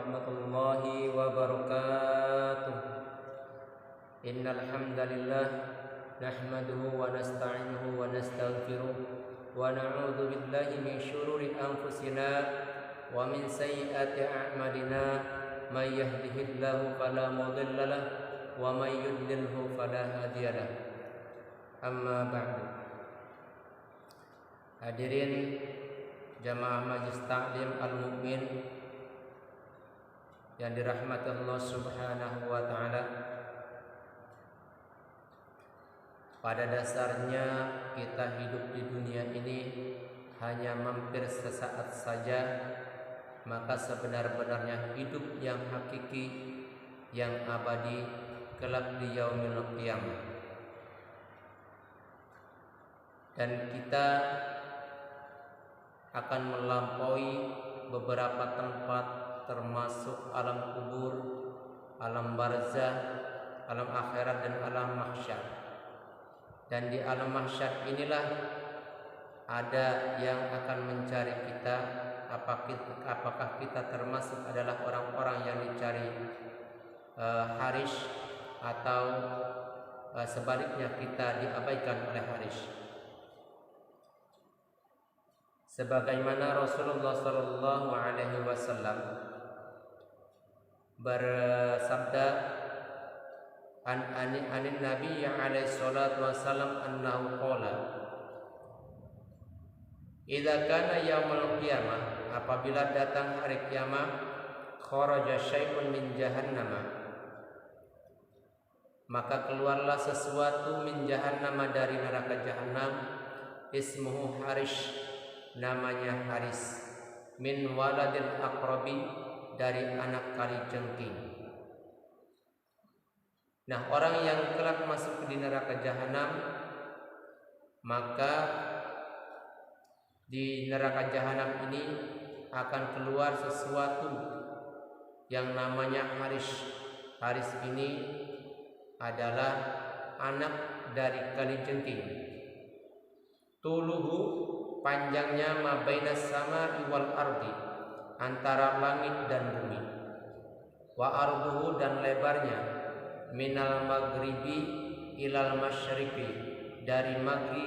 warahmatullahi wabarakatuh. Innal hamdalillah nahmaduhu wa nasta'inuhu wa nastaghfiruh wa na'udzu billahi min syururi anfusina wa min sayyiati a'malina. May yahdihillahu fala mudilla lahu wa may yudlilhu fala hadiya lahu. Amma ba'du. Hadirin jamaah Majelis Taklim Al-Mu'min yang dirahmati Allah Subhanahu wa taala. Pada dasarnya kita hidup di dunia ini hanya mampir sesaat saja, maka sebenar-benarnya hidup yang hakiki, yang abadi kelak di yaumil qiyamah. Dan kita akan melampaui beberapa tempat termasuk alam kubur, alam barzah, alam akhirat dan alam mahsyar. Dan di alam mahsyar inilah ada yang akan mencari kita, apakah kita termasuk adalah orang-orang yang dicari harish atau sebaliknya kita diabaikan oleh harish. Sebagaimana Rasulullah sallallahu alaihi wasallam bersabda anin Nabi alaihi salatu wasallam annahu qala, idza kana yaumul qiyamah, apabila datang hari kiamat, kharaja syai'un min jahannam, maka keluarlah sesuatu min jahannam, dari neraka jahanam, ismuhu harish, namanya haris, min waladil aqrabi, dari anak kalijengking. Nah, orang yang kelak masuk di neraka jahanam, maka di neraka jahanam ini akan keluar sesuatu yang namanya haris. Haris ini adalah anak dari kalijengking. Tuluhu, panjangnya mabainas sama wal ardi, antara langit dan bumi. Wa arduhu, dan lebarnya minal maghribi ilal masyriqi, dari maghrib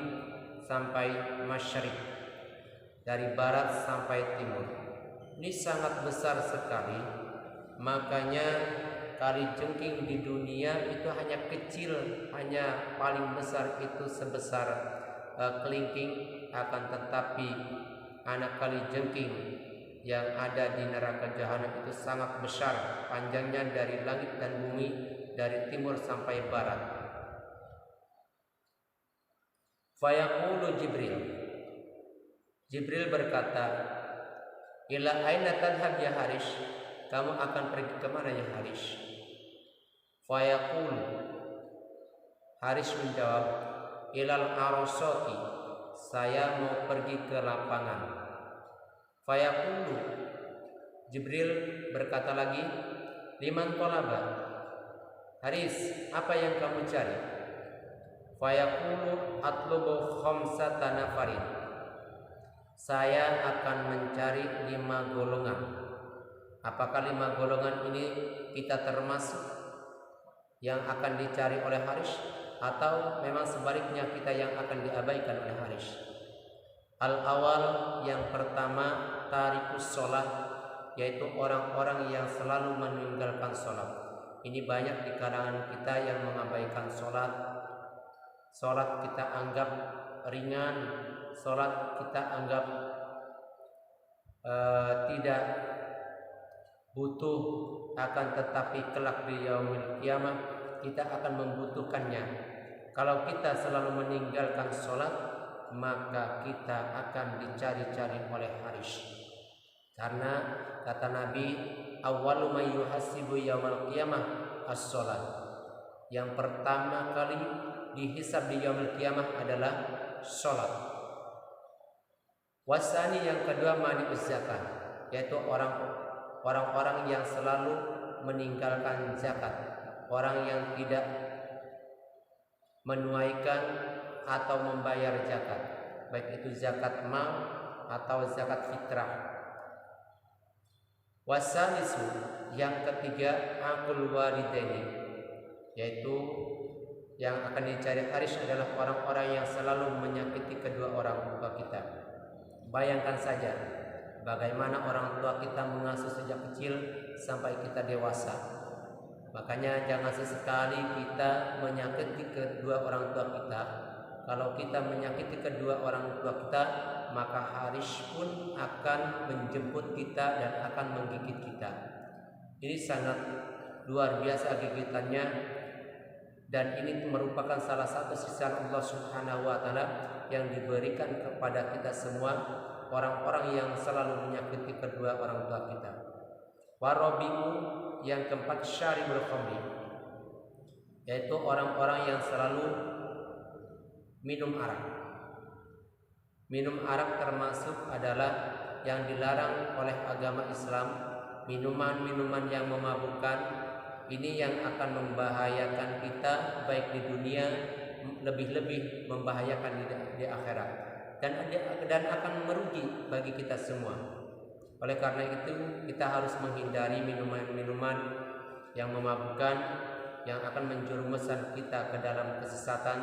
sampai masyriq, dari barat sampai timur. Ini sangat besar sekali. Makanya kalijengking di dunia itu hanya kecil, hanya paling besar itu sebesar kelingking. Akan tetapi anak kalijengking yang ada di neraka jahanam itu sangat besar, panjangnya dari langit dan bumi, dari timur sampai barat. Fayaqulu Jibril, Jibril berkata, ila aina tadhhab ya harish, kamu akan pergi kemana ya harish? Fayaqul, harish menjawab, ilal arasati, saya mau pergi ke lapangan. Fayaqulu, Jibril berkata lagi, liman tolaba, haris, apa yang kamu cari? Fayaqulu atlubu khamsata nafarin, saya akan mencari 5 golongan. Apakah 5 golongan ini kita termasuk yang akan dicari oleh haris, atau memang sebaliknya kita yang akan diabaikan oleh haris? Al-awal, yang pertama, tarikus sholat, yaitu orang-orang yang selalu meninggalkan sholat. Ini banyak di kalangan kita yang mengabaikan sholat. Sholat kita anggap ringan, sholat kita anggap tidak butuh, akan tetapi kelak di yaumil qiyamah kita akan membutuhkannya. Kalau kita selalu meninggalkan sholat, maka kita akan dicari-cari oleh haris. Karena kata Nabi, awwalu may yuhasibu yaumil qiyamah as-sholat, yang pertama kali dihisab di yaumil qiyamah adalah sholat. Wasani, yang kedua, mani'uz zakat, yaitu orang-orang yang selalu meninggalkan zakat, orang yang tidak menunaikan atau membayar zakat, baik itu zakat mal atau zakat fitrah. Wasalisu, yang ketiga, aqul walidaini, yaitu yang akan dicari haris adalah orang-orang yang selalu menyakiti kedua orang tua kita. Bayangkan saja bagaimana orang tua kita mengasuh sejak kecil sampai kita dewasa. Makanya jangan sesekali kita menyakiti kedua orang tua kita. Kalau kita menyakiti kedua orang tua kita, maka haris pun akan menjemput kita dan akan menggigit kita. Ini sangat luar biasa gigitannya, dan ini merupakan salah satu siksaan Allah Subhanahu wa taala yang diberikan kepada kita semua, orang-orang yang selalu menyakiti kedua orang tua kita. Warabi'u, yang keempat, syaribul khamri, yaitu orang-orang yang selalu minum arak. Minum arak termasuk adalah yang dilarang oleh agama Islam. Minuman-minuman yang memabukkan ini yang akan membahayakan kita baik di dunia, lebih-lebih membahayakan di akhirat, dan akan merugi bagi kita semua. Oleh karena itu kita harus menghindari minuman-minuman yang memabukkan, yang akan menjerumuskan kita ke dalam kesesatan.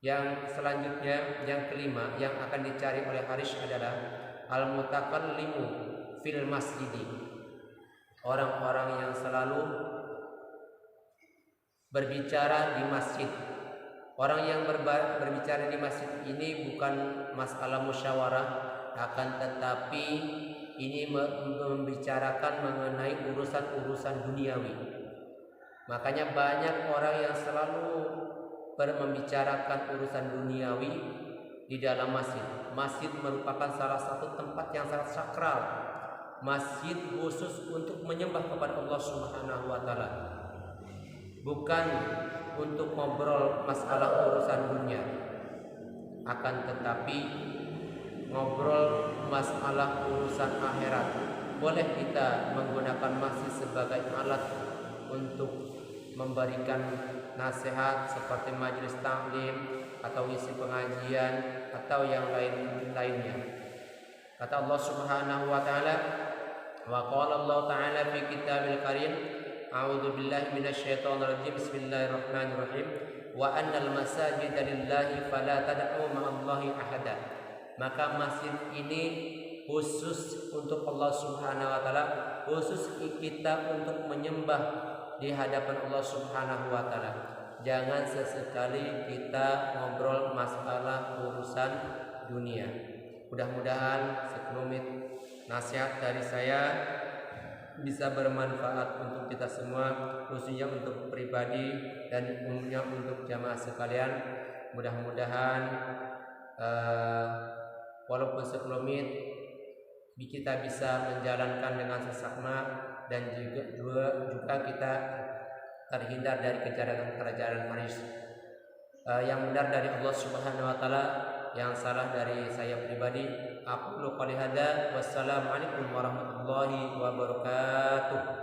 Yang selanjutnya, yang kelima, yang akan dicari oleh haris adalah al-mutakallimu fil masjidi, orang-orang yang selalu berbicara di masjid. Orang yang berbicara di masjid ini bukan masalah musyawarah, akan tetapi ini membicarakan mengenai urusan-urusan duniawi. Makanya banyak orang yang selalu membicarakan urusan duniawi di dalam masjid. Masjid merupakan salah satu tempat yang sangat sakral. Masjid khusus untuk menyembah kepada Allah Subhanahu wa taala, bukan untuk ngobrol masalah urusan dunia. Akan tetapi ngobrol masalah urusan akhirat. Boleh kita menggunakan masjid sebagai alat untuk memberikan nasihat seperti majelis taklim atau isi pengajian atau yang lainnya. Kata Allah Subhanahu wa taala, wa qala Allah taala fi kitabil karim, a'udzu billahi minasyaitonir rajim, bismillahirrahmanirrahim, wa annal masajida lillahi fala tad'u ma'allahi ahada. Maka masjid ini khusus untuk Allah Subhanahu wa taala, khusus kita untuk menyembah di hadapan Allah Subhanahu wa taala. Jangan sesekali kita ngobrol masalah urusan dunia. Mudah-mudahan sekelumit nasihat dari saya bisa bermanfaat untuk kita semua, khususnya untuk pribadi dan umumnya untuk jamaah sekalian. Mudah-mudahan walaupun sekelumit kita bisa menjalankan dengan seksama, dan juga kita terhindar dari kejaran haris. Yang benar dari Allah Subhanahu wa taala, yang salah dari saya pribadi. Aku qouli hadza, wassalamualaikum warahmatullahi wabarakatuh.